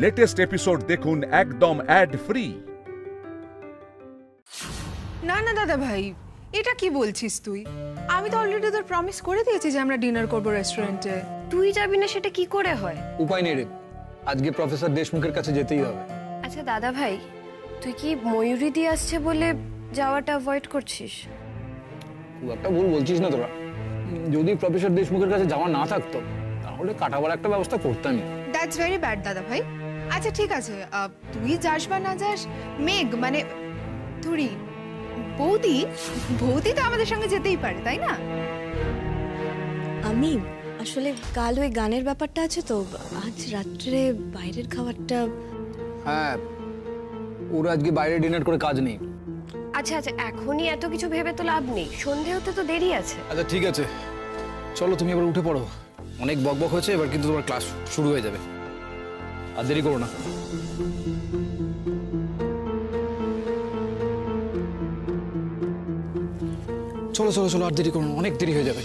Latest episode দেখুন একদম add free. না না দাদা ভাই, এটা কি বলছিস তুই? আমি তো অলরেডি তোর প্রমিস করে দিয়েছি যে আমরা ডিনার করব রেস্টুরেন্টে। তুই যাবি না সেটা কি করে হয়? উপায় নেই রে, আজকে প্রফেসর দেশমুখের কাছে যেতেই হবে। আচ্ছা দাদা ভাই, তুই কি ময়ূরী দিয়ে আসছে বলে যাওয়াটা অ্যাভয়েড করছিস? খুব একটা ভুল বলছিস না তোরা। যদি প্রফেসর দেশমুখের কাছে যাওয়া না থাকতো তাহলে কাটাবার একটা ব্যবস্থা করতামই। দ্যাটস ভেরি ব্যাড দাদা ভাই। আচ্ছা ঠিক আছে, তুই যাস বা না যাস, মেঘ মানে তুই বৌদি তো আমাদের সঙ্গে যেতেই পারে, তাই না? আমি আসলে কাল ওই গানের ব্যাপারটা আছে তো, আজ রাত্রে বাইরের খাবারটা। হ্যাঁ, ওরা আজকে বাইরে ডিনার করে কাজ নেই। আচ্ছা আচ্ছা, এখনই এত কিছু ভেবে তো লাভ নেই, সন্ধে হতে তো দেরি আছে। আচ্ছা ঠিক আছে, চলো তুমি এবার উঠে পড়ো। অনেক বকবক হয়েছে, এবার কিন্তু তোমার ক্লাস শুরু হয়ে যাবে। আর দেরি করো না। চলো চলো চলো, আর দেরি করো না, অনেক দেরি হয়ে যাবে।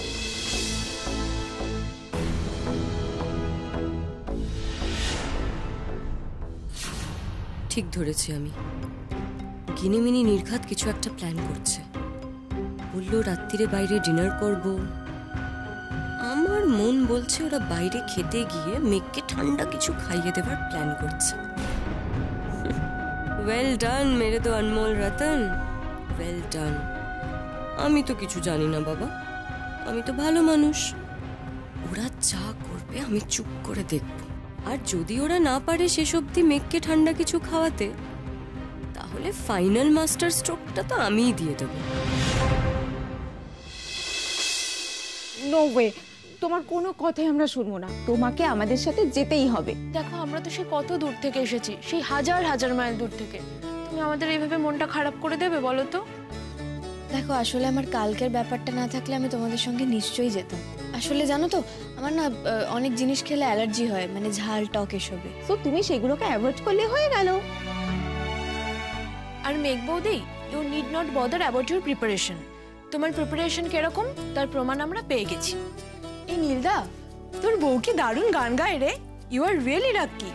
ঠিক ধরেছি আমি। গিনিমিনি নির্ঘাত কিছু একটা প্ল্যান করছে। বললো রাত্রিরে বাইরে ডিনার করব। আমার মন বলছে ওরা বাইরে খেতে গিয়ে মেঘকে ঠান্ডা কিছু খাইয়ে দেবার প্ল্যান করছে। ওয়েল ডান মেরে তো অনমোল রতন, ওয়েল ডান। আমি তো কিছু জানি না বাবা, আমি তো ভালো মানুষ। ওরা যা করবে আমি চুপ করে দেখব। আর যদি ওরা না পারে শেষ অবধি মেঘকে ঠান্ডা কিছু খাওয়াতে, তাহলে ফাইনাল মাস্টার স্ট্রোকটা তো আমিই দিয়ে দেবো। নো ওয়ে, তোমার কোনো কথাই আমরা শুনবো না, তোমাকে আমাদের সাথে যেতেই হবে। দেখো আমরা তো সে কত দূর থেকে এসেছি, সেই হাজার হাজার মাইল দূর থেকে। তুমি আমাদের এইভাবে মনটা খারাপ করে দেবে বলো তো? দেখো আসলে আমার কালকের ব্যাপারটা না থাকলে আমি তোমাদের সঙ্গে নিশ্চয়ই যেতাম। আসলে জানো তো আমার না অনেক জিনিস খেলে অ্যালার্জি হয়, মানে ঝাল টক এসবে। তো তুমি সেগুলোকে অ্যাভয়েড করলে হয়ে গেল। আর মেঘ বৌদি, you need not bother about your preparation. তোমার প্রিপারেশন কিরকম তার প্রমাণ আমরা পেয়ে গেছি। এই নীলদা, তোর বউ কি দারুণ গান গায় রে, ইউ আর রিয়েলি লাকি।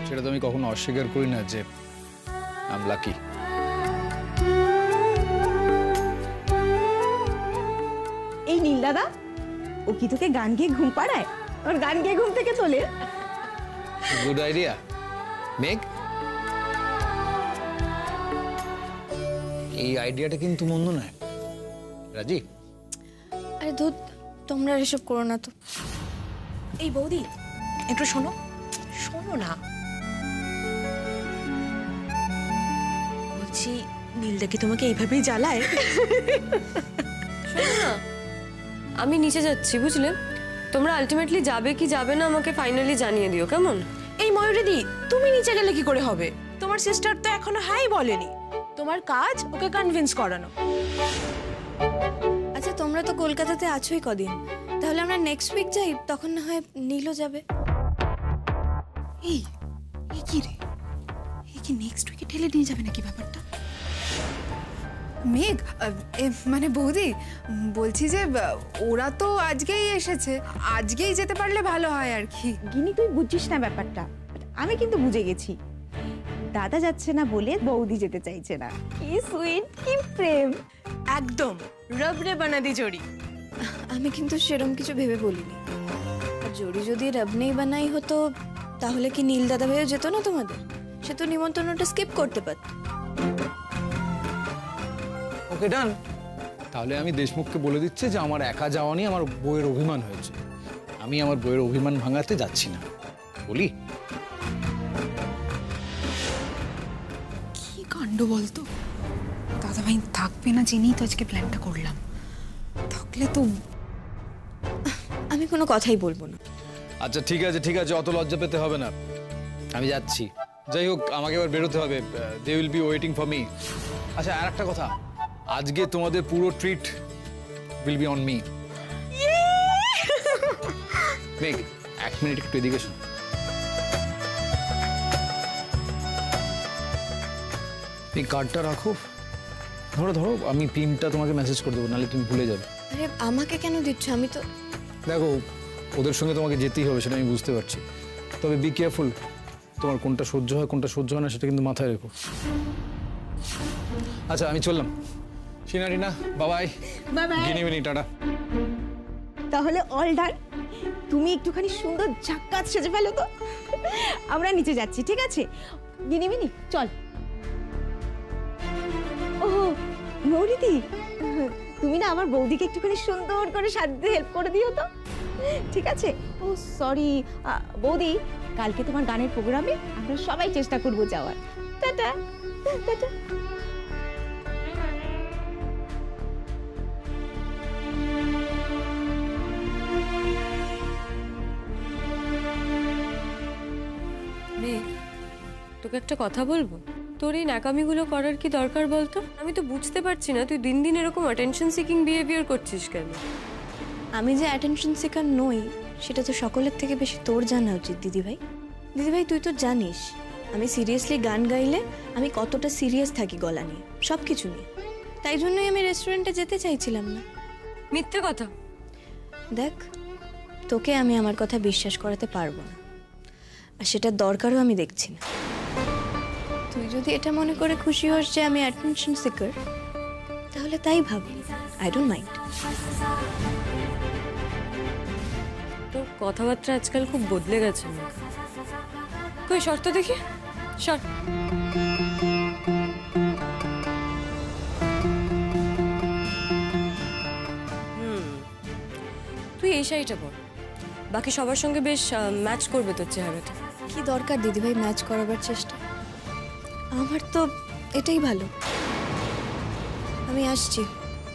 সেটা তো আমি কখনো অস্বীকার করি না যে আই এম লাকি। এই নীল দাদা, ও কি তোকে গান গেয়ে ঘুম পাড়ায়? ওর গান গেয়ে ঘুম থেকে তোলে। গুড আইডিয়া মেঘ। এই আইডিয়াটা কিন্তু মন্দ নয়। রাজি? আরে ধুত, তোমরা এসব করো না তো। এই বৌদি একটু শোনো, শোনো না। বলছি নীলদা কি তোমাকে এইভাবেই জ্বালায়? শোনো না, আমি নিচে যাচ্ছি বুঝলে। তোমরা আলটিমেটলি যাবে কি যাবে না আমাকে ফাইনালি জানিয়ে দিও, কেমন? এই ময়ূরীদি, তুমি নিচে গেলে কি করে হবে? তোমার সিস্টার তো এখনো হাই বলেনি। তোমার কাজ ওকে কনভিন্স করানো। আচ্ছা তোমরা তো কলকাতাতে আছোই কদিন, তাহলে আমরা নেক্সট উইক যাই, তখন না হয় নীলও যাবে। এই কি রে, এই কি নেক্সট উইকে ঠেলে নিয়ে যাবে নাকি ব্যাপারটা? মেঘ মানে বৌদি, বলছি যে ওরা তো আজকেই এসেছে, আজকেই যেতে পারলে ভালো হয় আর কি। গিনি তুই বুঝছিস না ব্যাপারটা, আমি কিন্তু বুঝে গেছি। দাদা যাচ্ছে না বলে বৌদি যেতে চাইছে না। কি সুইট, কি প্রেম। একদম রবরে বানাদি জড়ি। আমি কিন্তু সেরকম কিছু ভেবে বলিনি। আর জড়ি যদি রবনেই বানাই হতো, তাহলে কি নীল দাদা ভাইও যেত না তোমাদের? সে তো নিমন্ত্রণটা স্কিপ করতে পারত। ওকে ডান। তাহলে আমি দেশমুখকে বলে দিচ্ছি যে আমার একা যাওয়া নিয়ে আমার বউয়ের অভিমান হয়েছে। আমি আমার বউয়ের অভিমান ভাঙাতে যাচ্ছি না। বলি কি কাণ্ড বলতো, দাদা ভাই থাকবে না জেনেই তো আজকে প্ল্যানটা করলাম। থাকলে তো আমি কোনো কথাই বলবো না। আচ্ছা ঠিক আছে ঠিক আছে, অত লজ্জা পেতে হবে না, আমি যাচ্ছি। যাই হোক আমাকে এবার বেরোতে হবে, they will be waiting for me. আচ্ছা আর একটা কথা, আজকে তোমাদের পুরো treat will be on me. মেঘ, এক মিনিট একটু এদিকে শোন। এই কার্ডটা রাখো, ধরো ধরো, আমি পিনটা তোমাকে মেসেজ করে দেবো, নাহলে তুমি ভুলে যাবে। আরে আমাকে কেন দিচ্ছ? আমি তো দেখো ওদের সঙ্গে তোমাকে যেতেই হবে, সেটা আমি বুঝতে পারছি, তবে বি কেয়ারফুল, তোমার কোনটা সহ্য হয় কোনটা সহ্য হয় না সেটা কিন্তু মাথায় রেখো। আচ্ছা আমি চললাম। সিনারিনা বাবাই, গিনিমিনি টাটা। তাহলে অল ডান। তুমি একটুখানি সুন্দর ঝাক্কাস সেজে ফেলো তো, আমরা নিচে যাচ্ছি, ঠিক আছে? গিনিমিনি চল। ও মৌরিদি, তুমি না আমার বৌদিকে একটুখানি সুন্দর করে সাজতে হেল্প করে দিও তো, ঠিক আছে? ও সরি বৌদি, কালকে তোমার গানের প্রোগ্রামে আমরা সবাই চেষ্টা করবো যাওয়ার। Tata tata. মেঘ, তোকে একটা কথা বলবো? তোর এই ন্যাকামিগুলো করার কি দরকার বলতো? আমি তো বুঝতে পারছি না তুই দিন দিন এরকম অ্যাটেনশন সিকিং বিহেভিয়ার করছিস কেন? আমি যে অ্যাটেনশন সিকার নই সেটা তো সকলের থেকে বেশি তোর জানা উচিত দিদিভাই। দিদিভাই তুই তো জানিস আমি সিরিয়াসলি গান গাইলে আমি কতটা সিরিয়াস থাকি গলা নিয়ে, সব কিছু নিয়ে। তাই জন্যই আমি রেস্টুরেন্টে যেতে চাইছিলাম না। মিথ্যে কথা। দেখ, তোকে আমি আমার কথা বিশ্বাস করাতে পারবো না, আর সেটার দরকারও আমি দেখছি না। তুই যদি এটা মনে করে খুশি হোস যে আমি অ্যাটেনশন সিকার, তাহলে তাই ভাবি, আই ডোন্ট মাইন্ড। তোর কথাবার্তা আজকাল খুব বদলে গেছে। কই শর্ত দেখি, শর্ট। তুই এই শাড়িটা পর, বাকি সবার সঙ্গে বেশ ম্যাচ করবে তোর চেহারাটা। কি দরকার দিদিভাই ম্যাচ করাবার চেষ্টা? আমার তো এটাই ভালো। আমি আসছি,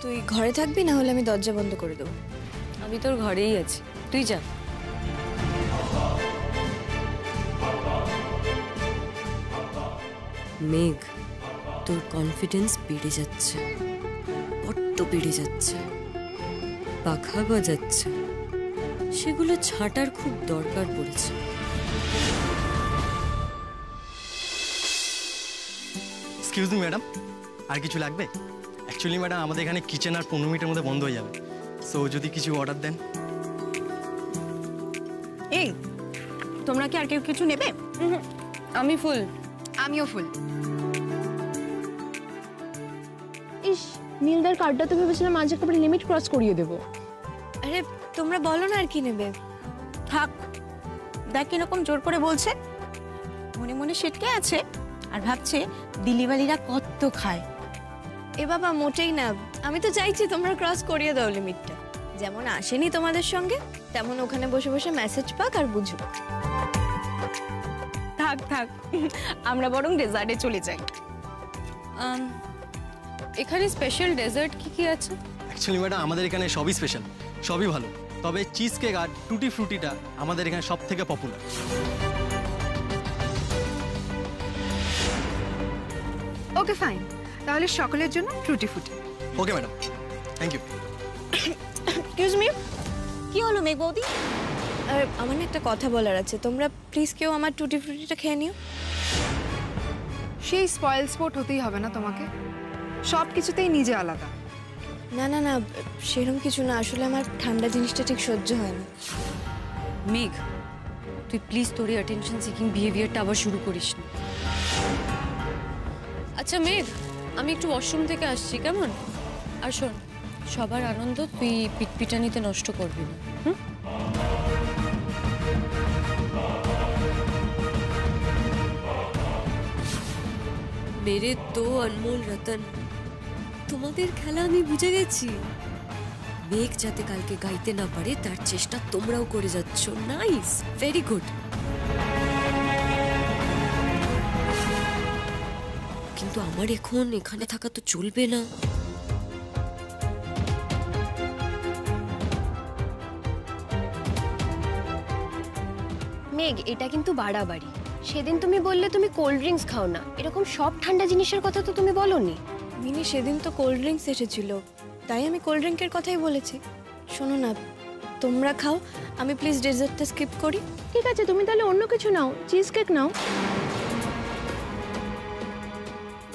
তুই ঘরে থাকবি, না হলে আমি দরজা বন্ধ করে দেবো। আমি তোর ঘরেই আছি, তুই যা। মেঘ, তোর কনফিডেন্স বেড়ে যাচ্ছে, বড্ড বেড়ে যাচ্ছে, পাখা গজাচ্ছে, সেগুলো ছাঁটার খুব দরকার পড়েছে। এক্সকিউজ মি ম্যাডাম, আর কিছু লাগবে? অ্যাকচুয়ালি ম্যাডাম আমাদের এখানে কিচেন আর 15 মিনিটের মধ্যে বন্ধ হয়ে যাবে, সো যদি কিছু অর্ডার দেন। এই তোমরা কি আর কেউ কিছু নেবে? আমি ফুল। আমিও ফুল। ইস, নীলদার কার্ডটা তো ভেবেছিলাম আজ একেবারে লিমিট ক্রস করিয়ে দেবো। আরে তোমরা বলো না আর কি নেবে। থাক, দেখ কিরকম জোর করে বলছে, মনে মনে সেটকে আছে আর ভাবছে দিলিবালিরা কত খায়। এ বাবা মোটেই না, আমি তো চাইছি তোমরা ক্রস করিয়ে দাও লিমিটটা। যেমন আসেনি তোমাদের সঙ্গে, তেমন ওখানে বসে বসে মেসেজ পাক আর বুঝুক। থাক থাক, আমরা বরং ডেজার্টে চলে যাই। এখানে স্পেশাল ডেজার্ট কি কি আছে? অ্যাকচুয়ালি ম্যাডাম আমাদের এখানে সবই স্পেশাল, সবই ভালো, তবে চিজ কেক আর টুটি ফ্রুটিটা আমাদের এখানে সব থেকে পপুলার। ওকে ফাইন, তাহলে সকলের জন্য টুটি ফুটি। Okay madam, thank you. Excuse me, কি হলো মেঘ বৌদি? আর আমার না একটা কথা বলার আছে, তোমরা প্লিজ কেউ আমার টুটি ফ্রুটিটা খেয়ে নিও। সেই স্পয়েল স্পোর্ট হতেই হবে না তোমাকে, সব কিছুতেই নিজে আলাদা। না না না, সেরকম কিছু না, আসলে আমার ঠান্ডা জিনিসটা ঠিক সহ্য হয় না। মেঘ, তুই প্লিজ তোর অ্যাটেনশন সিকিং বিহেভিয়ারটা আবার শুরু করিস না। আচ্ছা মেঘ, আমি একটু ওয়াশরুম থেকে আসছি, কেমন? আর শোন, সবার আনন্দ তুই পিটপিটানিতে নষ্ট করবি না, হুম? মেরে তো অনমোল রতন, তোমাদের খেলা আমি বুঝে গেছি। মেঘ যাতে কালকে গাইতে না পারে তার চেষ্টা তোমরাও করে যাচ্ছ। Nice, very good. কিন্তু আমার এখন এখানে থাকা তো চলবে না। মেঘ, এটা কিন্তু বাড়াবাড়ি। সেদিন তুমি বললে তুমি কোল্ড ড্রিঙ্কস খাও না, এরকম সব ঠান্ডা জিনিসের কথা তো তুমি বলোনি। মিনি, সেদিন তো কোল্ড ড্রিঙ্কস এসেছিল, তাই আমি কোল্ড ড্রিঙ্কের কথাই বলেছি। শোনো না, তোমরা খাও, আমি প্লিজ ডেজার্টটা স্কিপ করি। ঠিক আছে, তুমি তাহলে অন্য কিছু নাও, চিজ কেক নাও।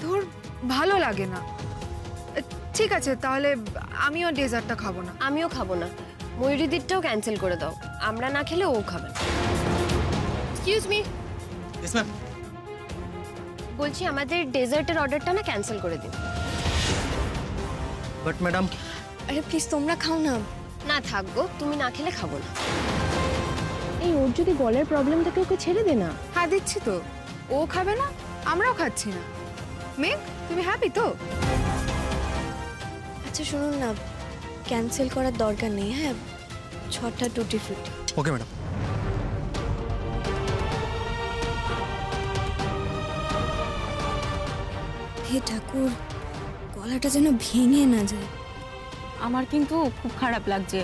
তোর ভালো লাগে না? ঠিক আছে, তাহলে আমিও ডেজার্টটা খাবো না। আমিও খাবো না, ময়ূরীদিরটাও ক্যান্সেল করে দাও, আমরা না খেলে ও খাবে। Excuse me, yes ma'am. বলছি আমাদের ডেজার্টের অর্ডারটা না ক্যান্সেল করে দিন। But madam. আরে প্লিজ তোমরা খাও না। না থাকবো, তুমি না খেলে খাবো না। এই ওর যদি গলার প্রবলেম থাকে ওকে ছেড়ে দে না। হ্যাঁ দিচ্ছি তো, ও খাবে না, আমরাও খাচ্ছি না। মেঘ তুমি হ্যাপি তো? আচ্ছা শুনুন না, ক্যান্সেল করার দরকার নেই। হ্যাঁ 6টা টুটি ফ্রুটি। Okay madam. হে ঠাকুর, গলাটা যেন ভেঙে না যায়। আমার কিন্তু খুব খারাপ লাগছে।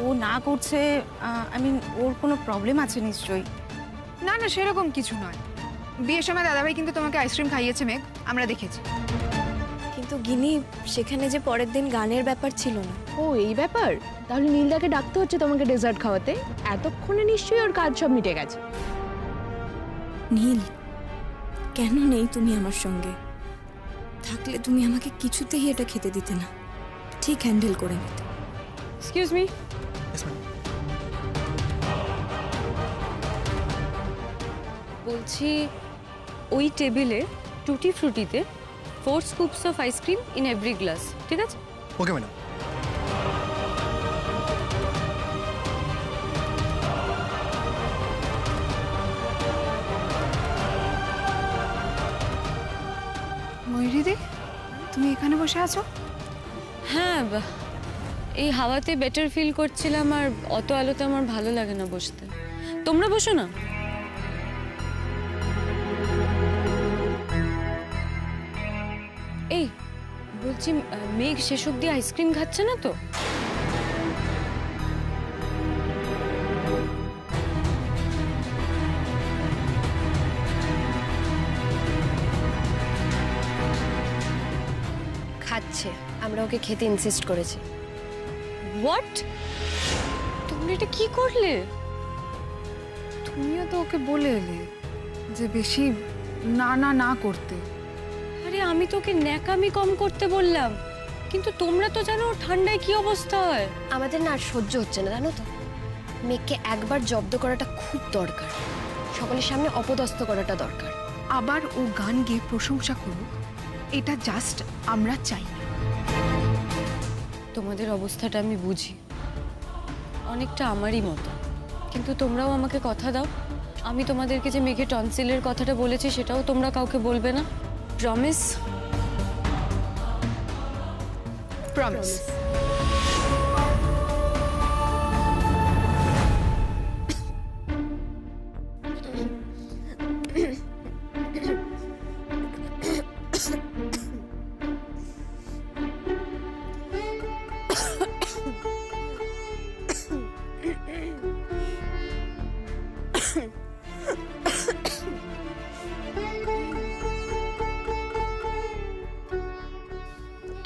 ও না করছে, আই মিন ওর কোনো প্রবলেম আছে নিশ্চয়ই। না না সেরকম কিছু নয়। বিয়ের সময় দাদাভাই কিন্তু তোমাকে আইসক্রিম খাইয়েছে মেঘ, আমরা দেখেছি। কিন্তু গিনি সেখানে যে পরের দিন গানের ব্যাপার ছিল না। ও এই ব্যাপার, তাহলে নীলদাকে ডাকতে হচ্ছে তোমাকে ডেজার্ট খাওয়াতে। এতক্ষণে নিশ্চয়ই ওর কাজ সব মিটে গেছে। নীল, কেন নেই তুমি আমার সঙ্গে? থাকলে তুমি আমাকে কিছুতেই এটা খেতে দিতে না, ঠিক হ্যান্ডেল করে নিতে। Excuse me. Yes ma'am. বলছি ওই টেবিলে টুটি ফ্রুটিতে 4 scoops of ice cream in every glass, ঠিক আছে? Okay madam. ময়ূরীদি তুমি এখানে বসে আছো? হ্যাঁ, এই হাওয়াতে বেটার ফিল করছিলাম, আর অত আলোতে আমার ভালো লাগে না বসতে। তোমরা বসো না। এই বলছি, মেঘ শেষ অব্দি আইসক্রিম খাচ্ছে না তো? খাচ্ছে, আমরা ওকে খেতে ইনসিস্ট করেছি। হোয়াট? তোমরা এটা কি করলে? তুমিও তো ওকে বলে এলে যে বেশি না না না করতে। আরে আমি তোকে ন্যাকামি কম করতে বললাম, কিন্তু তোমরা তো জানো ঠান্ডায় কি অবস্থা হয়। আমাদের না আর সহ্য হচ্ছে না, জানো তো। মেঘকে একবার জব্দ করাটা খুব দরকার, সকলের সামনে অপদস্থ করাটা দরকার। আবার ও গান গেয়ে প্রশংসা করুক, এটা জাস্ট আমরা চাই না। তোমাদের অবস্থাটা আমি বুঝি, অনেকটা আমারই মতো। কিন্তু তোমরাও আমাকে কথা দাও, আমি তোমাদেরকে যে মেঘে টনসিলের কথাটা বলেছি সেটাও তোমরা কাউকে বলবে না। প্রমিস? প্রমিস।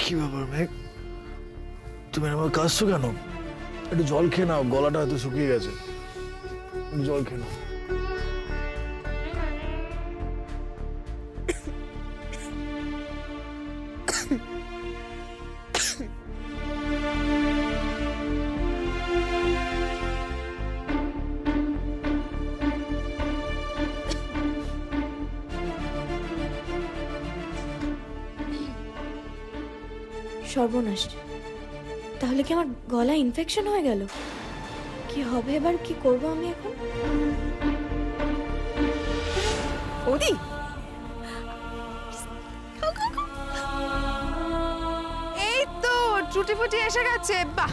কি ব্যাপার মেঘ, তুমি আমার কাঁদছো কেন? একটু জল খেয়ে নাও, গলাটা হয়তো শুকিয়ে গেছে, একটু জল খেয়ে নাও। সর্বনাশ, তাহলে কি আমার গলা ইনফেকশন হয়ে গেল? কি হবে এবার? কি করব আমি এখন? ওদি এই তো টুটি ফুটি এসে গেছে। বাহ,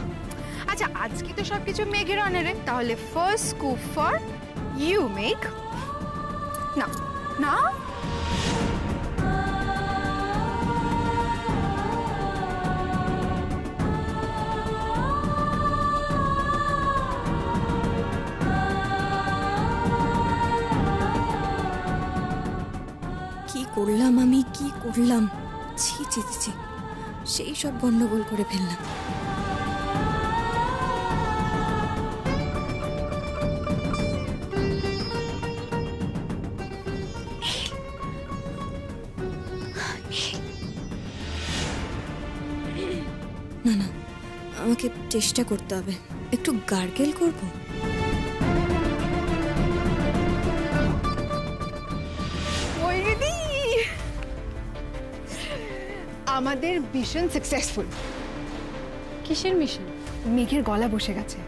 আচ্ছা আজকে তো সবকিছু মেঘের অনারে, তাহলে ফার্স্ট স্কুপ ফর ইউ মেঘ। না না করলাম আমি, কি করলাম? ছি ছি ছি, সেই সব গন্ডগোল করে ফেললাম। না না, আমাকে চেষ্টা করতে হবে, একটু গার্গেল করবো। আমাদের মিশন সাকসেসফুল। কিসের মিশন? মেঘের গলা বসে গেছে,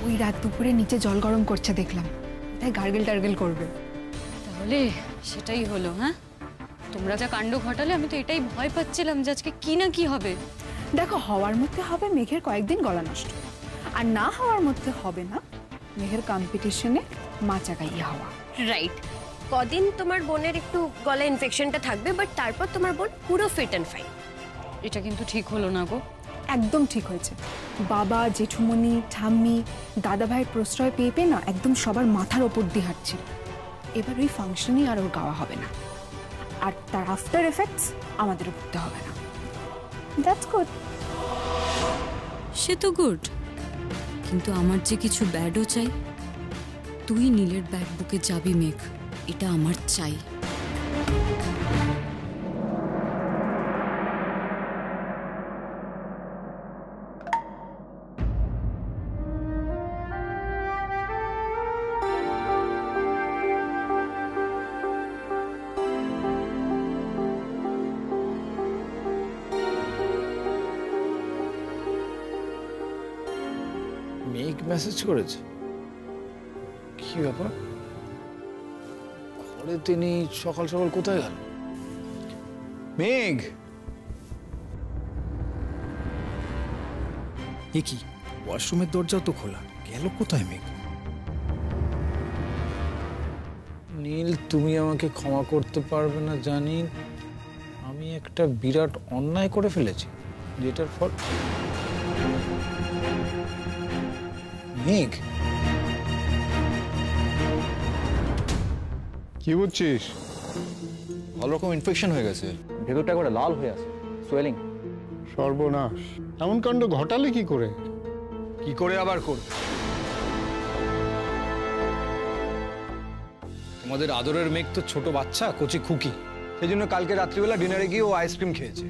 ওই রাত দুপুরে নিচে জল গরম করছে দেখলাম, তাই গার্গেল টার্গেল করবে। তাহলে সেটাই হলো? হ্যাঁ, তোমরা যা কাণ্ড ঘটালে আমি তো এটাই ভয় পাচ্ছিলাম যে আজকে কি না কি হবে। দেখো, হওয়ার মধ্যে হবে মেঘের কয়েকদিন গলা নষ্ট, আর না হওয়ার মধ্যে হবে না মেঘের কম্পিটিশনে মাচা গাইয়ে হওয়া। রাইট, কদিন তোমার বোনের একটু গলা ইনফেকশনটা থাকবে, বাট তারপর তোমার বোন পুরো ফিট অ্যান্ড ফাইন। এটা কিন্তু ঠিক হলো না গো। একদম ঠিক হয়েছে। বাবা, জেঠুমনি, ঠাম্মি, দাদা ভাইয়ের প্রশ্রয় পেয়ে পেয়ে না একদম সবার মাথার ওপর দিয়ে হাঁটছিল। এবার ওই ফাংশনই আর ওর গাওয়া হবে না, আর তার আফটার এফেক্টস আমাদেরও ভুগতে হবে না। That's good. সে তো গুড, কিন্তু আমার যে কিছু ব্যাডও চাই। তুই নীলের ব্যাড বুকে যাবি মেঘ, এটা আমার চাই। মেঘ মেসেজ করেছে? কি ব্যাপার? ঘরে তিনি সকাল সকাল কোথায় গেল? মেঘ, এ কি, ওয়াশরুমের দরজাও তো খোলা, গেল কোথায় মেঘ? নীল, তুমি আমাকে ক্ষমা করতে পারবে না জানি, আমি একটা বিরাট অন্যায় করে ফেলেছি, যেটার ফল। মেঘ, কি বুঝছিস? ভালো রকম ইনফেকশন হয়ে গেছে, ভেতরটা একবারে লাল হয়ে আছে, সোয়েলিং। সর্বনাশ! এমন কাণ্ড ঘটালে কি করে? কি করে আবার করবে? তোমাদের আদরের মেঘ তো ছোট বাচ্চা, কচি খুকি, সেই জন্য কালকে রাত্রিবেলা ডিনারে গিয়ে ও আইসক্রিম খেয়েছে।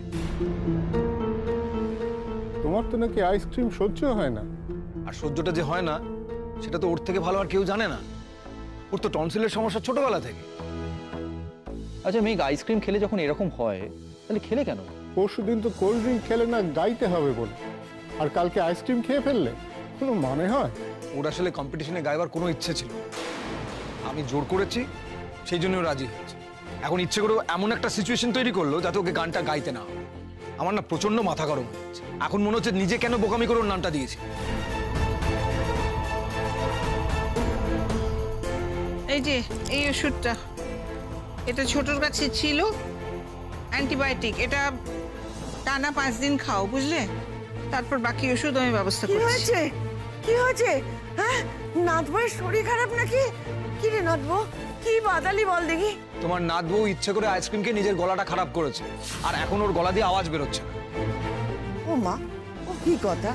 তোমার তো নাকি আইসক্রিম সহ্য হয় না। আর সহ্যটা যে হয় না সেটা তো ওর থেকে ভালো আর কেউ জানে না। ওর তো টনসিলের সমস্যা ছোটবেলা থেকে। আচ্ছা মেঘ, আইসক্রিম খেলে যখন এরকম হয় তাহলে খেলে কেন? পরশুদিন তো কোল্ড ড্রিঙ্ক খেলে না গাইতে হবে বলে, আর কালকে আইসক্রিম খেয়ে ফেললে কোনো মানে হয়? ওর আসলে কম্পিটিশনে গাইবার কোনো ইচ্ছে ছিল, আমি জোর করেছি, সেই জন্য ও রাজি হয়েছে। এখন ইচ্ছে করে এমন একটা সিচুয়েশন তৈরি করলো যাতে ওকে গানটা গাইতে না হয়। আমার না প্রচন্ড মাথা গরম হচ্ছে। এখন মনে হচ্ছে নিজে কেন বোকামি করে ওর নামটা দিয়েছি। এই যে এই ওষুধটা, এটা ছোটর কাছে ছিল, অ্যান্টিবায়োটিক। এটা টানা 5 দিন খাও, বুঝলে? তারপর বাকি ওষুধ আমি ব্যবস্থা করছি। কি হয়েছে? কি হয়েছে? হ্যাঁ, নাতবউয়ের শরীর খারাপ নাকি? কি রে নাতবউ, কি বাদালি বল দেখি। তোমার নাত বউ ইচ্ছে করে আইসক্রিমকে নিজের গলাটা খারাপ করেছে, আর এখন ওর গলা দিয়ে আওয়াজ বেরোচ্ছে না। ও মা, ও কি কথা?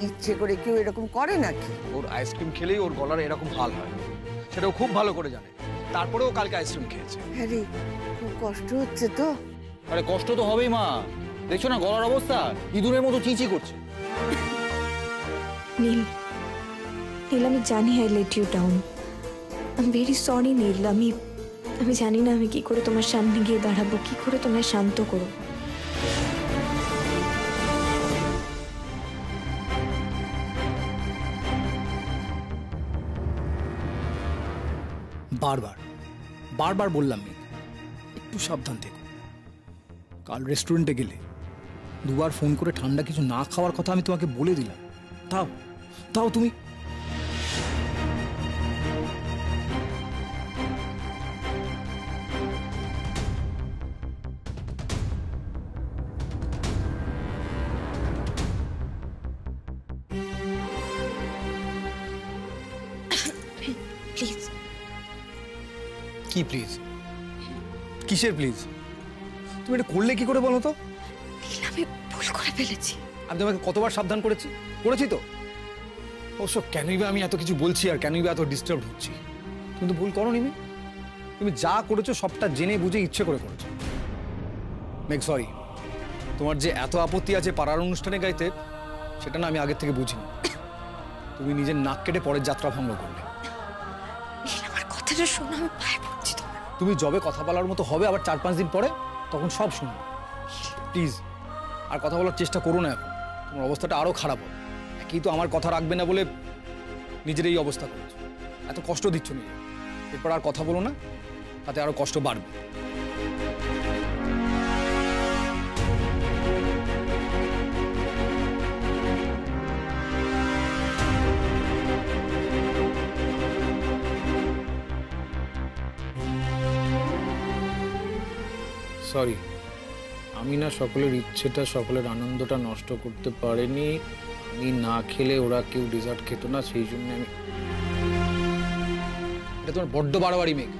ইচ্ছে করে কেউ এরকম করে নাকি? ওর আইসক্রিম খেলেই ওর গলার এরকম হাল হয়, সেটাও খুব ভালো করে জানে। তারপরেও কালকে আইসক্রিম খেয়েছে। হ্যাঁ রে, খুব কষ্ট হচ্ছে তো। আরে কষ্ট তো হবেই মা, দেখছো না গলার অবস্থা, ইঁদুরের মতো চিঁচি করছে। নীল, নীল, আমি জানি I let you down. I am very sorry Neel. আমি জানি না আমি কি করে তোমার সামনে গিয়ে দাঁড়াবো, কি করে তোমায় শান্ত করো। বারবার বারবার বললাম মেঘ, একটু সাবধান থেকো। কাল রেস্টুরেন্টে গেলে দুবার ফোন করে ঠান্ডা কিছু না খাওয়ার কথা আমি তোমাকে বলে দিলাম, তাও তাও তুমি। প্লিজ। কি প্লিজ? কিসের প্লিজ? তুমি এটা করলে কি করে বলো তো? আমি ভুল করে ফেলেছি। আমি তোমাকে কতবার সাবধান করেছি তো। অবশ্য কেনই বা আমি এত কিছু বলছি আর কেনই বা এত ডিস্টার্ব হচ্ছি? তুমি তো ভুল করোনি। তুমি যা করেছো সবটা জেনে বুঝে ইচ্ছে করে করেছো। মেঘ সরি, তোমার যে এত আপত্তি আছে পাড়ার অনুষ্ঠানে গাইতে, সেটা না আমি আগের থেকে বুঝিনি। তুমি নিজের নাক কেটে পরের যাত্রা ভঙ্গ করলে। আমার কথাটা শোনো, আমি পায়ে পড়ছি তোমার। তুমি যবে কথা বলার মতো হবে আবার 4-5 দিন পরে, তখন সব শুনবে। প্লিজ আর কথা বলার চেষ্টা করো না এখন, তোমার অবস্থাটা আরও খারাপ হবে। একই তো আমার কথা রাখবে না বলে নিজের এই অবস্থা করেছো, এত কষ্ট দিচ্ছ নিজে। এরপর আর কথা বলো না, তাতে আরও কষ্ট বাড়বে। সরি, আমি না সকলের ইচ্ছেটা, সকলের আনন্দটা নষ্ট করতে পারিনি। আমি না খেলে ওরা কেউ ডেজার্ট খেত না, সেই জন্য আমি। এটা তোমার বড্ড বাড়াবাড়ি মেঘ।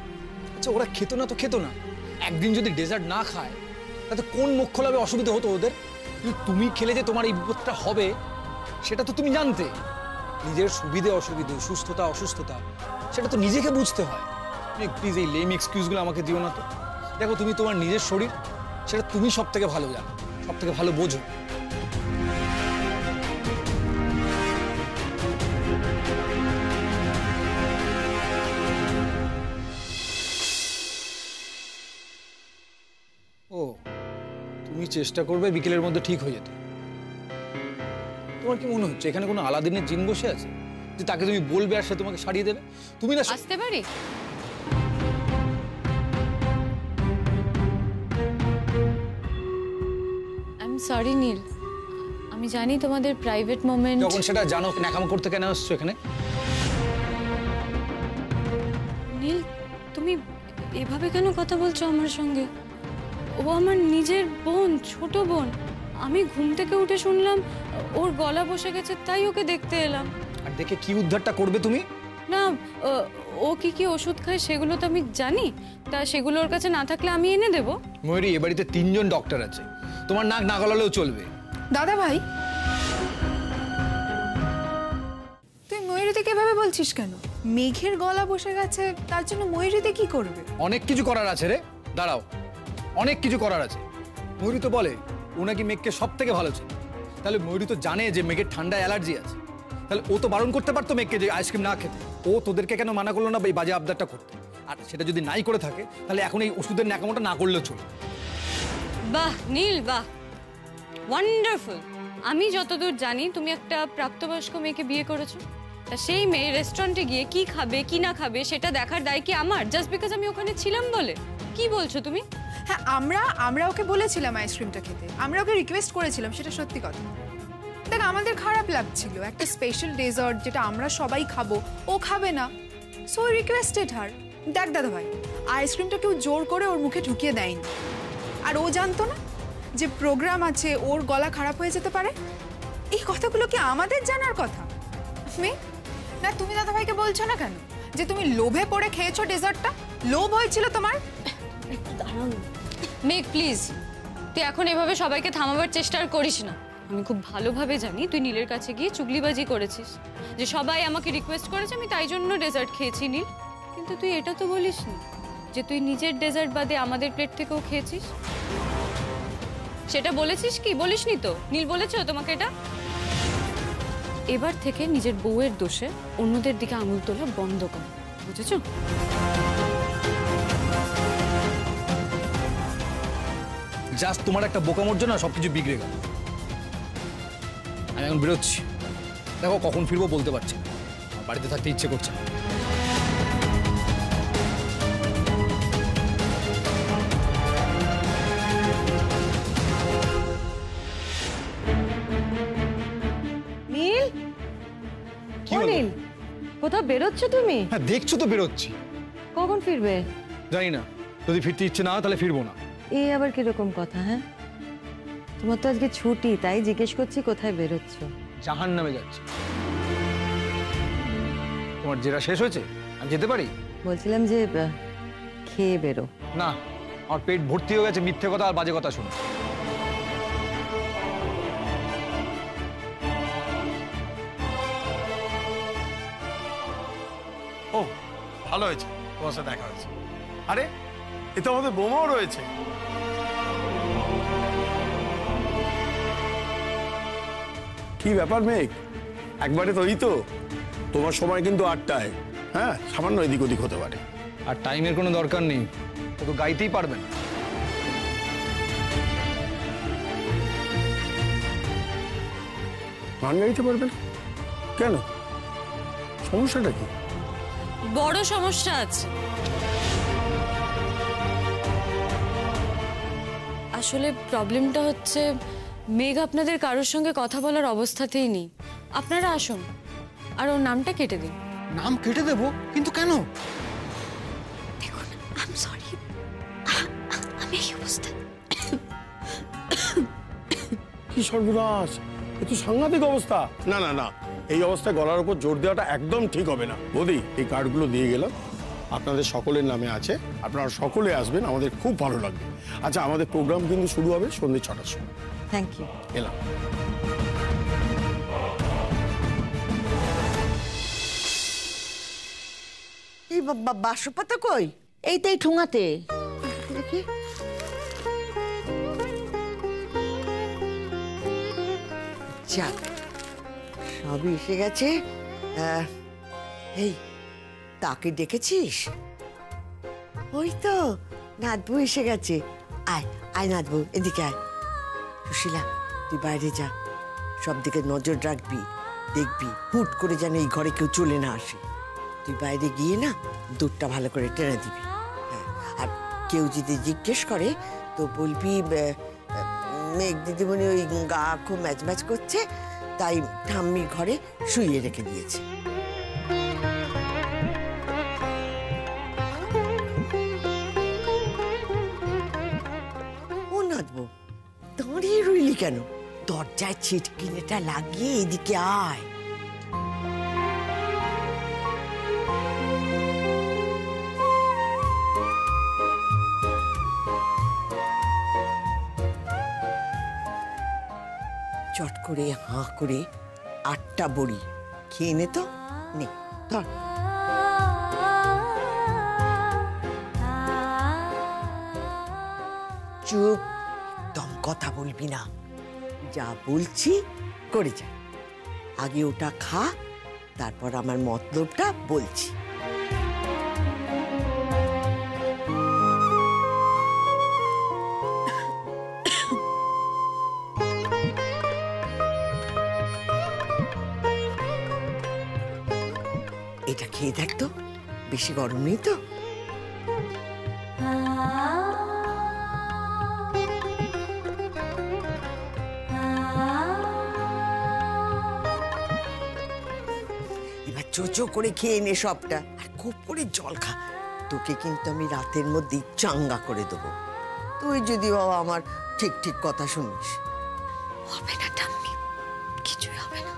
আচ্ছা ওরা খেত না তো খেত না, একদিন যদি ডেজার্ট না খায় তাতে কোন মুখ খোলাবে, অসুবিধা হতো ওদের? কিন্তু তুমি খেলে যে তোমার এই বিপদটা হবে সেটা তো তুমি জানতে। নিজের সুবিধে অসুবিধে, সুস্থতা অসুস্থতা সেটা তো নিজেকে বুঝতে হয়। প্লিজ এই লেম এক্সকিউজগুলো আমাকে দিও না তো। দেখো তুমি তোমার নিজের শরীর সেটা তুমি সব থেকে ভালো জানো, সব থেকে ভালো বোঝো। ও তুমি চেষ্টা করবে বিকেলের মধ্যে ঠিক হয়ে যেতে। তোমার কি মনে হচ্ছে এখানে কোনো আলাদিনের জিন বসে আছে যে তাকে তুমি বলবে আর সে তোমাকে সারিয়ে দেবে? তুমি না আসতে পারি? সরি নীল, আমি জানি তোমাদের প্রাইভেট মোমেন্ট। যখন সেটা জানো, ন্যাকামো করতে কেন আসছো এখানে? নীল তুমি এভাবে কেন কথা বলছো আমার সঙ্গে? ও আমার নিজের বোন, ছোট বোন। আমি ঘুম থেকে উঠে শুনলাম ওর গলা বসে গেছে, তাই ওকে দেখতে এলাম। আর দেখে কি উদ্ধারটা করবে তুমি? না ও কি কি ওষুধ খায় সেগুলো তো আমি জানি, তা সেগুলো ওর কাছে না থাকলে আমি এনে দেবো। ময়ূরী, এ বাড়িতে 3 জন ডক্টর আছে, তোমার নাক না গলালেও চলবে। দাদা ভাই, তুই ময়ূরীকে এভাবে বলছিস কেন? মেঘের গলা বসে গেছে, তার জন্য ময়ূরীতে কি করবে? অনেক কিছু করার আছে রে, দাঁড়াও, অনেক কিছু করার আছে। ময়ূরী তো বলে ও নাকি মেঘকে সব থেকে ভালো ছিল। তাহলে ময়ূরী তো জানে যে মেঘের ঠান্ডায় অ্যালার্জি আছে, তাহলে ও তো বারণ করতে পারতো মেঘকে যে আইসক্রিম না খেতে। ও তোদেরকে কেন মানা করলো না এই বাজে আবদারটা করতে? আর সেটা যদি নাই করে থাকে তাহলে এখন এই ওষুধের ন্যাকামোটা না করলেও চলবে। বাহ নীল, বাহ, ওয়ান্ডারফুল। আমি যতদূর জানি তুমি একটা প্রাপ্তবয়স্ক মেয়েকে বিয়ে করেছো, তা সেই মেয়ে রেস্টুরেন্টে গিয়ে কি খাবে কি না খাবে সেটা দেখার দায় কি আমার, জাস্ট বিকজ আমি ওখানে ছিলাম বলে? কি বলছো তুমি? হ্যাঁ, আমরা ওকে বলেছিলাম আইসক্রিমটা খেতে, আমরা ওকে রিকোয়েস্ট করেছিলাম, সেটা সত্যি কথা। দেখ, আমাদের খারাপ লাগছিল, একটা স্পেশাল ডেজার্ট যেটা আমরা সবাই খাবো ও খাবে না, সো রিকোয়েস্টেড হার। দেখ দাদা ভাই, আইসক্রিমটা কেউ জোর করে ওর মুখে ঢুকিয়ে দেয়নি, আর ও জানতো না যে প্রোগ্রাম আছে, ওর গলা খারাপ হয়ে যেতে পারে। এই কথাগুলো কি আমাদের জানার কথা? না তুমি দাদা ভাইকে বলছো না কেন যে তুমি লোভে পড়ে খেয়েছো ডেজার্টটা? লোভ হয়েছিল তোমার? মেঘ প্লিজ, তুই এখন এভাবে সবাইকে থামাবার চেষ্টা করিস না। আমি খুব ভালোভাবে জানি তুই নীলের কাছে গিয়ে চুগলিবাজি করেছিস, যে সবাই আমাকে রিকোয়েস্ট করেছে আমি তাই জন্য ডেজার্ট খেয়েছি নীল। কিন্তু তুই এটা তো বলিস নি যে তুই নিজের ডেজার্ট বাদে আমাদের প্লেট থেকেও খেয়েছিস। সেটা বলেছিস কি? বলিসনি তো? নীল বলেছো তোমাকে এটা? এবার থেকে নিজের বউয়ের দোষে অন্যদের দিকে আঙুল তোলা বন্ধ কর, বুঝেছো? জাস্ট তোমার একটা বোকামোর জন্য সবকিছু বিগড়ে গেল। আমি এখন বেরোচ্ছি, দেখো কখন ফিরবো বলতে পারছি না, বাড়িতে থাকতে ইচ্ছে করছে না। নীল, কি হলো? নীল, কোথাও বেরোচ্ছ তুমি? হ্যাঁ দেখছো তো বেরোচ্ছি। কখন ফিরবে? জানি না, যদি ফিরতে ইচ্ছে না হয় তাহলে ফিরবো না। এই আবার কিরকম কথা? হ্যাঁ, তোমার তো আজকে ছুটি, তাই জিজ্ঞেস করছি কোথায় বেরোচ্ছ। জাহান্নামে যাচ্ছি। তোমার জেরা শেষ হয়েছে? আমি যেতে পারি? বলছিলাম যে খেয়ে বেরো। না, আমার পেট ভর্তি হয়ে গেছে মিথ্যে কথা আর বাজে কথা শুনে। ও ভালো হয়েছে, তোমার সাথে দেখা হয়েছে। আরে এ তো আমাদের বোমাও রয়েছে। কি ব্যাপার মেঘ, একবারে তৈরি তো? তোমার সময় কিন্তু 8টায়। হ্যাঁ, সামান্য এদিক ওদিক হতে পারে। আর টাইমের কোনো দরকার নেই, ও তো গাইতেই পারবে না। গান গাইতে পারবে না? কেন, সমস্যাটা কি? বড় সমস্যা আছে। আসলে প্রবলেমটা হচ্ছে মেঘ আপনাদের কারোর সঙ্গে কথা বলার অবস্থাতেই নেই। আপনারা আসুন আর ওর নামটা কেটে দিন। নাম কেটে দেবো? কিন্তু কেন? দেখুন, আই এম সরি, আমি এই অবস্থা। কি সর্বনাশ, এ তো সাংঘাতিক অবস্থা। না না না, এই অবস্থায় গলার উপর জোর দেওয়াটা একদম ঠিক হবে না। বৌদি, এই কার্ডগুলো দিয়ে গেলাম, আপনাদের সকলের নামে আছে, আপনারা সকলে আসবেন, আমাদের খুব ভালো লাগবে। আচ্ছা, আমাদের প্রোগ্রাম কিন্তু শুরু হবে সন্ধ্যে 6টার সময়। Thank you. এলাম। এই বাসপাতা কই? এইটাই ঠুঙাতে দেখি। যাক, সবই এসে গেছে। এই, তাকে ডেকেছিস? ওই তো নাতবু এসে গেছে। আয় আয় নাতবু, এদিকে আয়। সুশীলা, তুই বাইরে যা, সব দিকে নজর রাখবি, দেখবি হুট করে যেন এই ঘরে কেউ চলে না আসে। তুই বাইরে গিয়ে না দুধটা ভালো করে টেনে দিবি। হ্যাঁ, আর কেউ যদি জিজ্ঞেস করে তো বলবি মেঘ দিদিমণি ওই গা খুব ম্যাচ ম্যাচ করছে, তাই ঠাম্মি ঘরে শুইয়ে রেখে দিয়েছে। ও নাচবো, দাঁড়িয়ে রইলি কেন? দরজায় ছিটকিনিটা লাগিয়ে এদিকে আয়। চট করে হাঁ করে 8টা বড়ি খেয়ে নে তো। নে ধর। চুপ, একদম কথা বলবি না, যা বলছি করে যা। আগে ওটা খা, তারপর আমার মতলবটা বলছি। এটা খেয়ে দেখ তো, বেশি গরম নেই তো? এবার চোচো করে খেয়ে নে সবটা, আর খুব করে জল খা। তোকে কিন্তু আমি রাতের মধ্যেই চাঙ্গা করে দেবো, তুই যদি বাবা আমার ঠিক ঠিক কথা শুনিস। হবে না ঠাম্মি, কিছুই হবে না।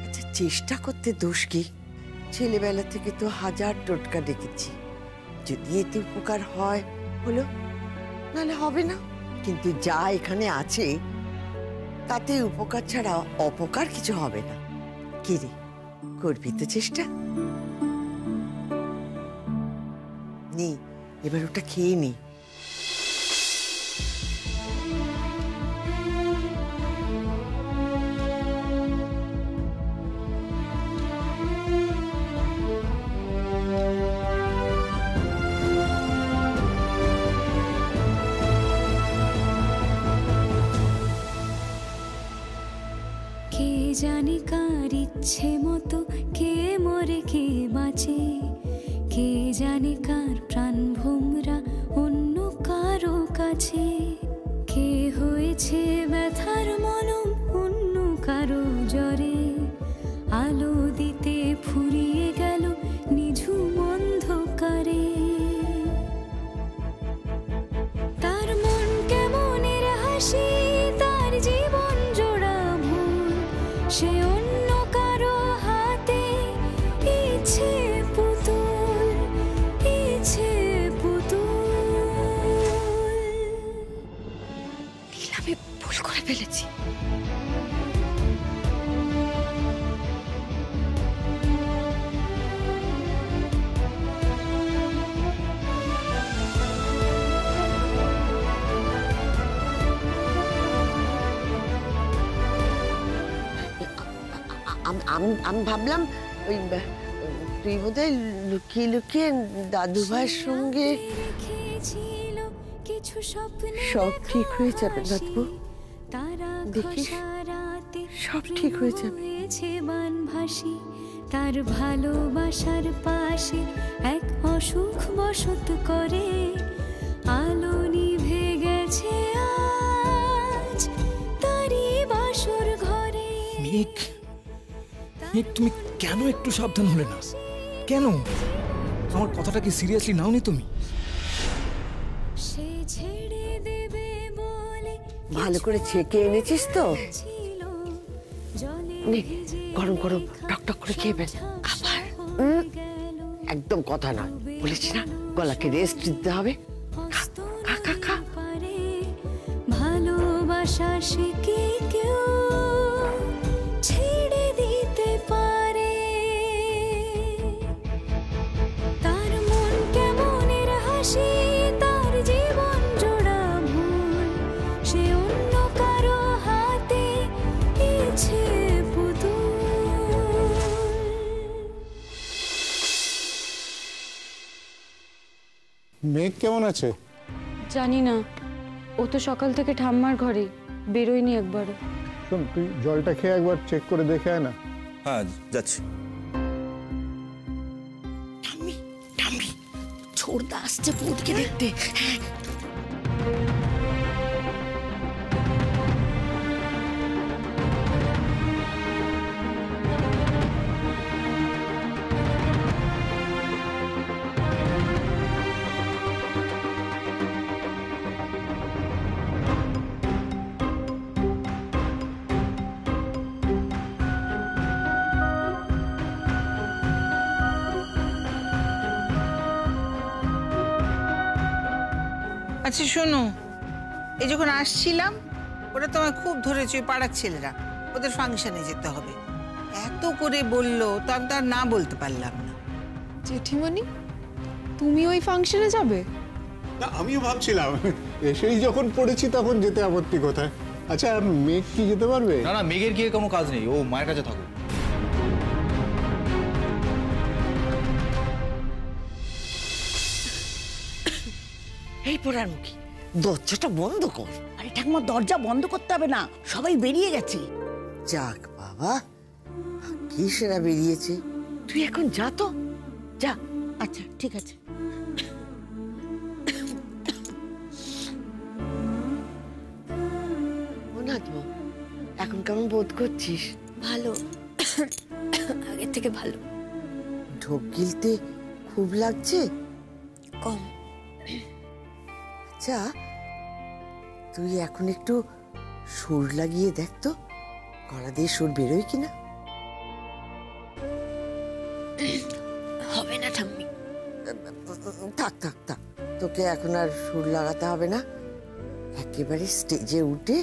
আচ্ছা, চেষ্টা করতে দোষ কি? ছেলেবেলা থেকে তো হাজার টোটকা দেখেছি, যদি এতে উপকার হয় হলো, নাহলে হবে না। কিন্তু যা এখানে আছে তাতে উপকার ছাড়া অপকার কিছু হবে না। কি রে, করবি তো চেষ্টা? নি, এবার ওটা খেয়ে নি। কে জানে কার ইচ্ছে মতো কে মরে কে বাঁচে, কে জানে কার প্রাণ ভোমরা অন্য কারো কাছে, কে হয়েছে ব্যথার মলম অন্য কারো জ্বরে, আলো দিতে ফুরিয়ে গেল নিঝুম অন্ধকারে। তার মন কেমনের হাসি, তার জীবন জোড়া ভুল, সে অন্য কারো হাতে ইচ্ছে পুতুল, ইচ্ছে পুতুল। আমি ভুল করে ফেলেছি। আমি ভাবলাম ওই তুই বোধহয় লুকিয়ে লুকিয়ে দাদু ভাইয়ের সঙ্গে। সব ঠিক হয়ে যাবে নাতবু, দেখিস। সব ঠিক হয়ে যাবে। বানভাসী তার ভালোবাসার পাশে এক অসুখ বসত করে, আলো নিভে গেছে আজ তারই বাসর ঘরে। মেঘ, মেঘ তুমি কেন একটু সাবধান হলে না? কেন? আমার কথাটা কি সিরিয়াসলি নাওনি তুমি? সে ছেড়ে দেবে বলে ভালো করে ছেঁকে এনেছিস তো? নে, গরম গরম টকটক করে খেয়ে ফেল। খাবার একদম কথা নয়, বলেছি না গলাকে রেস্ট দিতে হবে। খা খা খা। ভালোবাসা সে কি কেউ ছেড়ে দিতে পারে? তার মন কেমনের হাসি, তার জীবন জোড়া ভুল, সে অন্য কারো হাতে ইচ্ছে পুতুল। মেঘ কেমন আছে? জানি না, ও তো সকাল থেকে ঠাম্মার ঘরে বেরোয়নি একবারও। শোন, তুই জলটা খেয়ে একবার চেক করে দেখে আয় না। হ্যাঁ যাচ্ছি। ছোড়দা আসছে পুটকে দেখতে। আচ্ছা শোনো, এই যখন আসছিলাম ওরা তোমায় খুব ধরেছে, ওই পাড়ার ছেলেরা, ওদের ফাংশনে যেতে হবে। এত করে বললো তো আমি তো আর না বলতে পারলাম না। জেঠিমণি, তুমি ওই ফাংশনে যাবে? না, আমিও ভাবছিলাম এসেই যখন পড়েছি তখন যেতে আপত্তি কোথায়। আচ্ছা মেঘ কি যেতে পারবে? না না, মেঘের গিয়ে কোনো কাজ নেই, ও মায়ের কাছে থাকো। এই পোড়ার মুখী, দরজাটা বন্ধ কর। আরে ঠাকুমা, দরজা বন্ধ করতে হবে না, সবাই বেরিয়ে গেছে। যাক বাবা, কি সেরা বেরিয়েছে। তুই এখন যা তো, যা। আচ্ছা ঠিক আছে। এখন কেমন বোধ করছিস? ভালো, আগের থেকে ভালো। ঢোক গিলতে খুব লাগছে? কম। আচ্ছা, তুই এখন একটু সুর লাগিয়ে দেখ তো, গলা দিয়ে সুর বেরোয় কিনা। হবে না ঠাম্মি। থাক থাক থাক, তোকে এখন আর সুর লাগাতে হবে না। একেবারে স্টেজে উঠে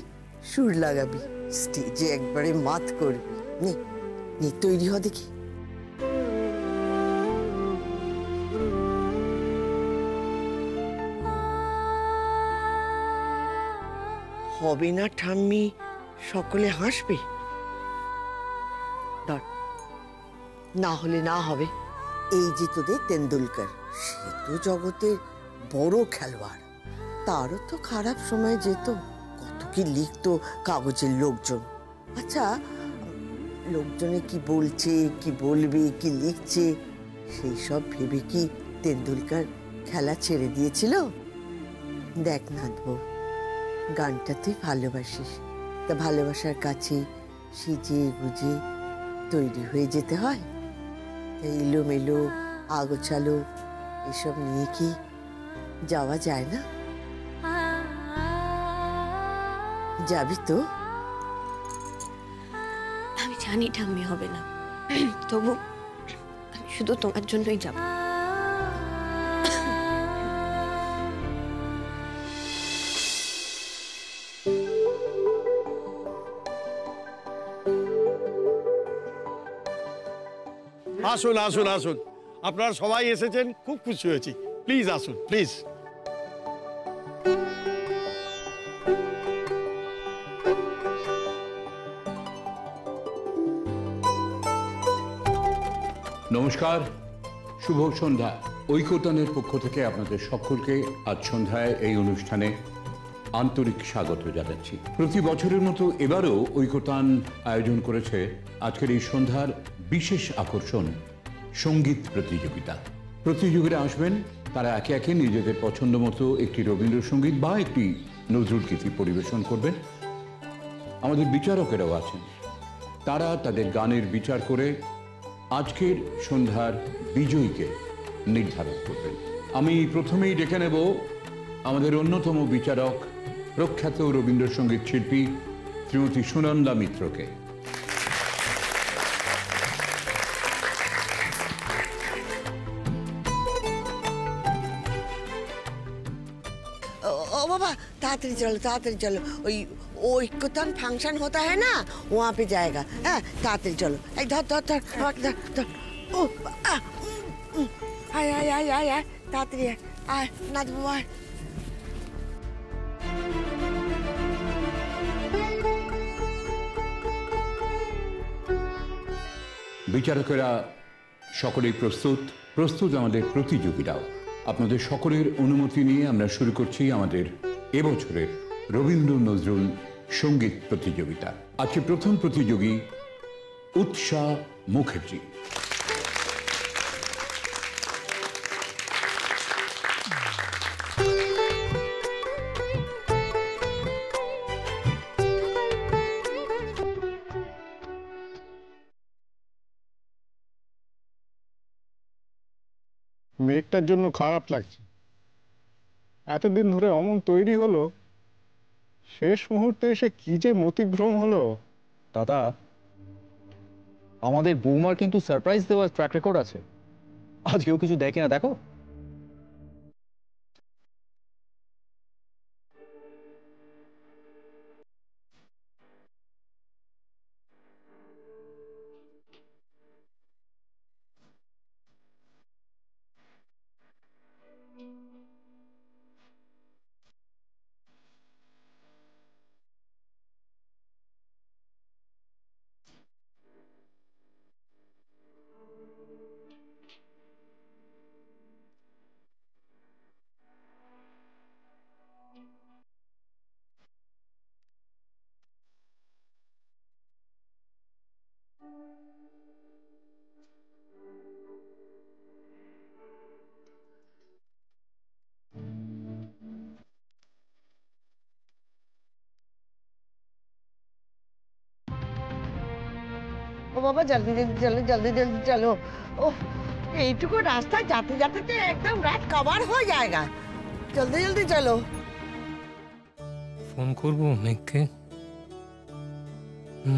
সুর লাগাবি, স্টেজে একবারে মাত করবি। নে নে, তৈরি হ দেখি। হবে না ঠাম্মি, সকলে হাসবে। না হলে না হবে। এই যে তোদের তেন্ডুলকার, সে তো জগতের বড় খেলোয়াড়, তারও তো খারাপ সময় যেত, কত কি লিখতো কাগজের লোকজন। আচ্ছা, লোকজনে কি বলছে, কি বলবে, কি লিখছে, সেই সব ভেবে কি তেন্ডুলকার খেলা ছেড়ে দিয়েছিল? দেখ নাথবো, গানটা তুই ভালোবাসিস, তা ভালোবাসার কাছে সেজে গুজে তৈরি হয়ে যেতে হয়। এলোমেলো আগোছালো এসব নিয়ে কি যাওয়া যায় না? যাবি তো? আমি জানি ঠাম্মি হবে না, তবু আমি শুধু তোমার জন্যই যাব। আসুন আসুন আসুন, আপনারা সবাই এসেছেন, খুব খুশি হয়েছি। প্লিজ আসুন, প্লিজ। নমস্কার, শুভ সন্ধ্যা। ঐকতানের পক্ষ থেকে আপনাদের সকলকে আজ সন্ধ্যায় এই অনুষ্ঠানে আন্তরিক স্বাগত জানাচ্ছি। প্রতি বছরের মতো এবারও ঐকতান আয়োজন করেছে আজকের এই সন্ধ্যার বিশেষ আকর্ষণ সঙ্গীত প্রতিযোগিতা। প্রতিযোগীরা আসবেন, তারা একে একে নিজেদের পছন্দ মতো একটি রবীন্দ্রসঙ্গীত বা একটি নজরুল গীতি পরিবেশন করবেন। আমাদের বিচারকেরাও আছেন, তারা তাদের গানের বিচার করে আজকের সন্ধ্যার বিজয়ীকে নির্ধারণ করবেন। আমি প্রথমেই ডেকে নেব আমাদের অন্যতম বিচারক, প্রখ্যাত রবীন্দ্রসঙ্গীত শিল্পী শ্রীমতী সুনন্দা মিত্রকে। ओ बाबा तातरी चलो वो ঐকতাन फंक्शन होता है ना, वहाँ पे जाएगा। तातरी चलो, धर धर धर धर धर। ओ आय आय आय आय आय तातरी आय नाच बाबा। বিচারকেরা সকলেই প্রস্তুত আমাদের প্রতিযোগীরাও। আপনাদের সকলের অনুমতি নিয়ে আমরা শুরু করছি আমাদের এবছরের রবীন্দ্র নজরুল সঙ্গীত প্রতিযোগিতা। আজকে প্রথম প্রতিযোগী উৎসাহ মুখার্জি। মেঘটার জন্য খারাপ লাগছে, এতদিন ধরে অমন তৈরি হলো, শেষ মুহূর্তে এসে কি যে মতিভ্রম হলো। দাদা, আমাদের বৌমার কিন্তু সারপ্রাইজ দেওয়ার ট্র্যাক রেকর্ড আছে। আজকেও কিছু দেয় কিনা দেখো। ओ बाबा जल्दी जल्दी चलो। ओह এইটুকু রাস্তা যাতে যাতে তো একদম রাত কভার হয়ে যায়গা। জলদি জলদি চলো। ফোন করবো মেঘকে?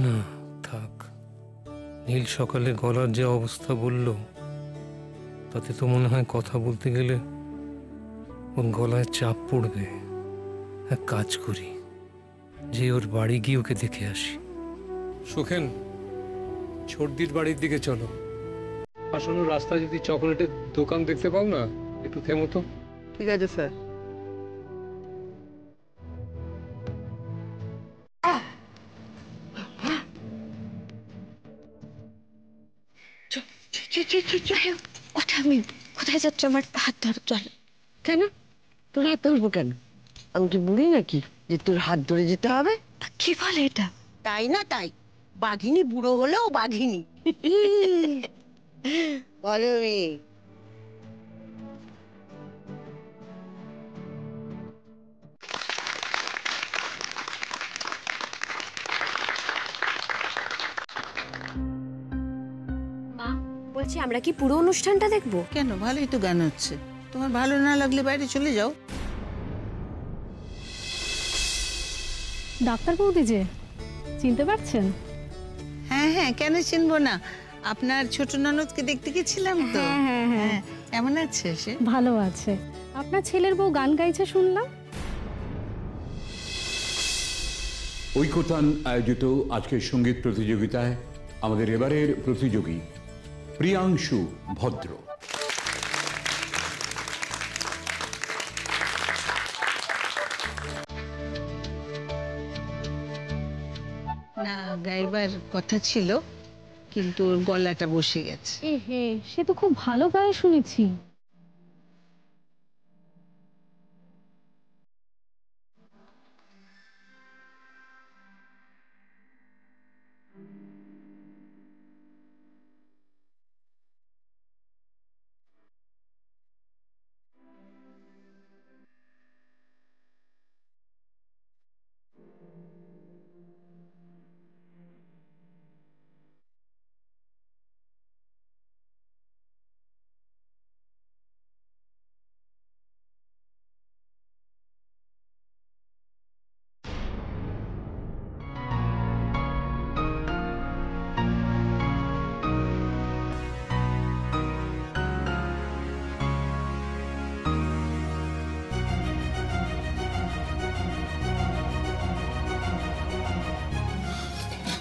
না থাক, নীল সকালে গলার যে অবস্থা বলল, তাতে তো মনে হয় কথা বলতে গেলে ওর গলায় চাপ পড়বে। এক কাজ করি, যে ওর বাড়ি গিয়ে ওকে দেখে আসি। সুখেন, ছোটদির বাড়ির দিকে চলো। আসলে রাস্তায় যদি চকোলেটের দোকান দেখতে পাও না, একটু থেমো তো। ঠিক আছে স্যার। কোথায় যাচ্ছ? আমার হাত ধরো, চল। কেন তোর হাত ধরবো কেন? আমি কি বুড়ি নাকি যে তোর হাত ধরে যেতে হবে? কি বলে এটা? তাই না তাই, বাঘিনী বুড়ো হলেও বাঘিনী। বলো মেয়ে। বলছি আমরা কি পুরো অনুষ্ঠানটা দেখবো? কেন, ভালোই তো গান হচ্ছে। তোমার ভালো না লাগলে বাইরে চলে যাও। ডাক্তার বৌদি যে, চিনতে পারছেন? হ্যাঁ হ্যাঁ, কেন চিনবো না, আপনার ছোট ননদকে দেখতে গেছিলাম তো। হ্যাঁ, কেমন আছে সে? ভালো আছে। আপনার ছেলের বউ গান গাইছে শুনলাম। ঐকতান আয়োজিত আজকের সঙ্গীত প্রতিযোগিতায় আমাদের এবারের প্রতিযোগী প্রিয়াংশু ভদ্র। না, গাইবার কথা ছিল কিন্তু ওর গলাটা বসে গেছে। হে, সে তো খুব ভালো গায়ে শুনেছি।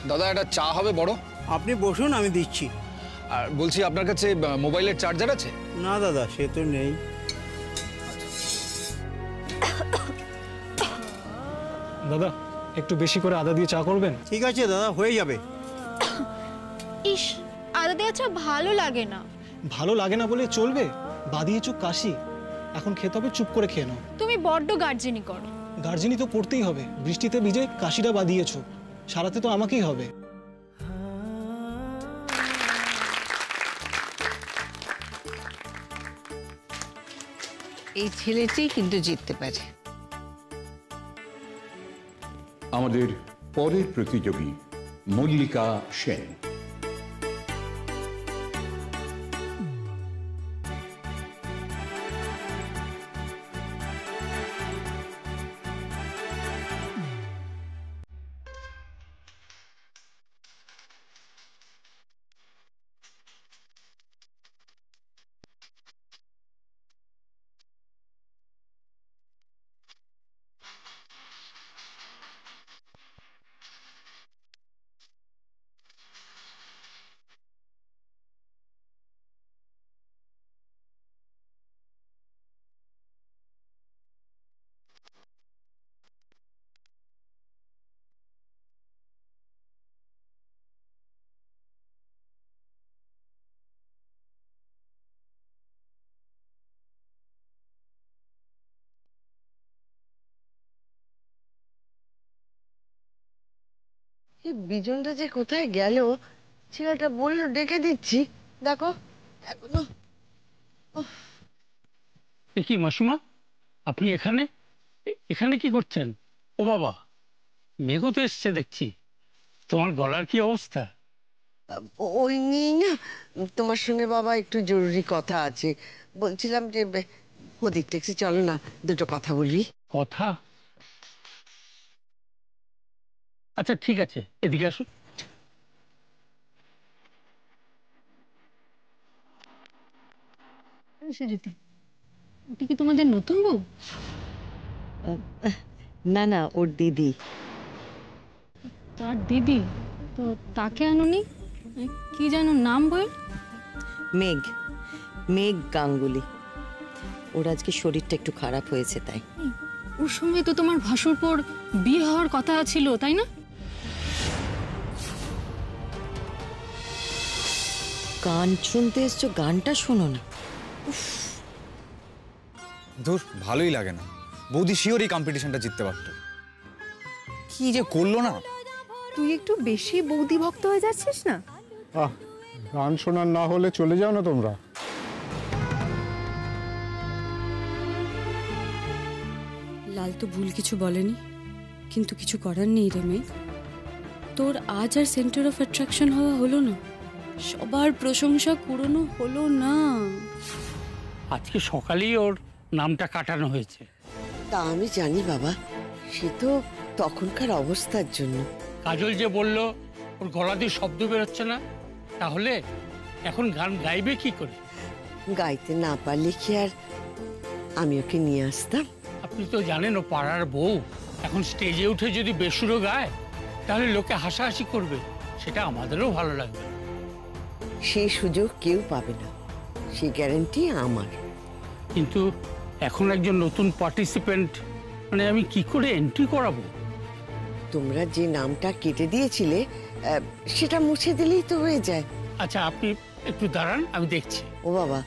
দাদা একটা চা হবে বড়? আপনি বসুন, আমি দিচ্ছি। আর বলছি আপনার কাছে মোবাইলের চার্জার আছে? না দাদা, সে তো নেই। দাদা একটু বেশি করে আদা দিয়ে চা করবেন? ঠিক আছে দাদা, হয়ে যাবে। ইস, আদা দেওয়া চা ভালো লাগে না। ভালো লাগে না বলে চলবে? বাদিয়ে চুপ কাশি, এখন খেতে হবে, চুপ করে খেয়ে নাও। তুমি বড্ড গার্জেনি করো। গার্জেনি তো করতেই হবে, বৃষ্টিতে ভিজে কাশিটা বাদিয়েছো, সারাতে তো আমাকেই হবে। এই ছেলেটি কিন্তু জিততে পারে। আমাদের পরের প্রতিযোগী মল্লিকা সেন। বিজনটা যে কোথায় গেল, ছেলেটা বললো ডেকে দিচ্ছি, দেখো এখনো। কি মাসিমা, আপনি এখানে এখানে কি করছেন? ও বাবা, মেঘও তো এসছে দেখছি। তোমার গলার কি অবস্থা? ওই নিয়ে না তোমার সঙ্গে বাবা একটু জরুরি কথা আছে। বলছিলাম যে ওদিক ট্যাক্সি চলো না, দুটো কথা বলি। কথা? আচ্ছা ঠিক আছে, এদিকে আসুন। সুজিতা, ওটা কি তোমাদের নতুন বউ? না না, ওর দিদি। তার দিদি? তো তাকে আনুনি? কি জানো নাম বইয়ের? মেঘ, মেঘ গাঙ্গুলি। ওর আজকে শরীরটা একটু খারাপ হয়েছে তাই। ওর সঙ্গে তো তোমার ভাসুরপোর বিয়ে হওয়ার কথা ছিল, তাই না? গান শুনতে এসছো, গানটা শোনো না। ধুর, ভালোই লাগে না। বৌদি শিওর এই কম্পিটিশনটা জিততে পারত। কি যে করলো না। তুই একটু বেশি বৌদি ভক্ত হয়ে যাচ্ছিস না? গান শোনার না হলে চলে যাও না তোমরা। লাল তো ভুল কিছু বলেনি, কিন্তু কিছু করার নেই রে মেঘ। তোর আজ আর সেন্টার অফ অ্যাট্রাকশন হওয়া হলো না, সবার প্রশংসা কুড়োনো হলো না। আজকে সকালেই ওর নামটা কাটানো হয়েছে। তা আমি জানি বাবা, সে তো তখনকার অবস্থার জন্য। কাজল যে বলল ওর গলা দিয়ে শব্দ বেরোচ্ছে না, তাহলে এখন গান গাইবে কি করে? গাইতে না পারলে কি আর আমি ওকে নিয়ে আসতাম? আপনি তো জানেন ও পাড়ার বউ, এখন স্টেজে উঠে যদি বেসুরো গায় তাহলে লোকে হাসাহাসি করবে, সেটা আমাদেরও ভালো লাগবে। সেই সুযোগ কেউ পাবে না, সেই গ্যারান্টি আমার। কিন্তু এখন একজন নতুন পার্টিসিপেন্ট, মানে আমি কি করে এন্ট্রি করাবো? তোমরা যে নামটা কেটে দিয়েছিলে সেটা মুছে দিলেই তো হয়ে যায়। আচ্ছা আপনি একটু দাঁড়ান, আমি দেখছি। ও বাবা,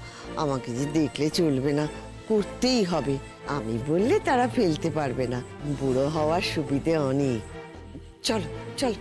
আমাকে যে দেখলে চলবে না, করতেই হবে। আমি বললে তারা ফেলতে পারবে না। বুড়ো হওয়ার সুবিধে অনেক। চলো চলো।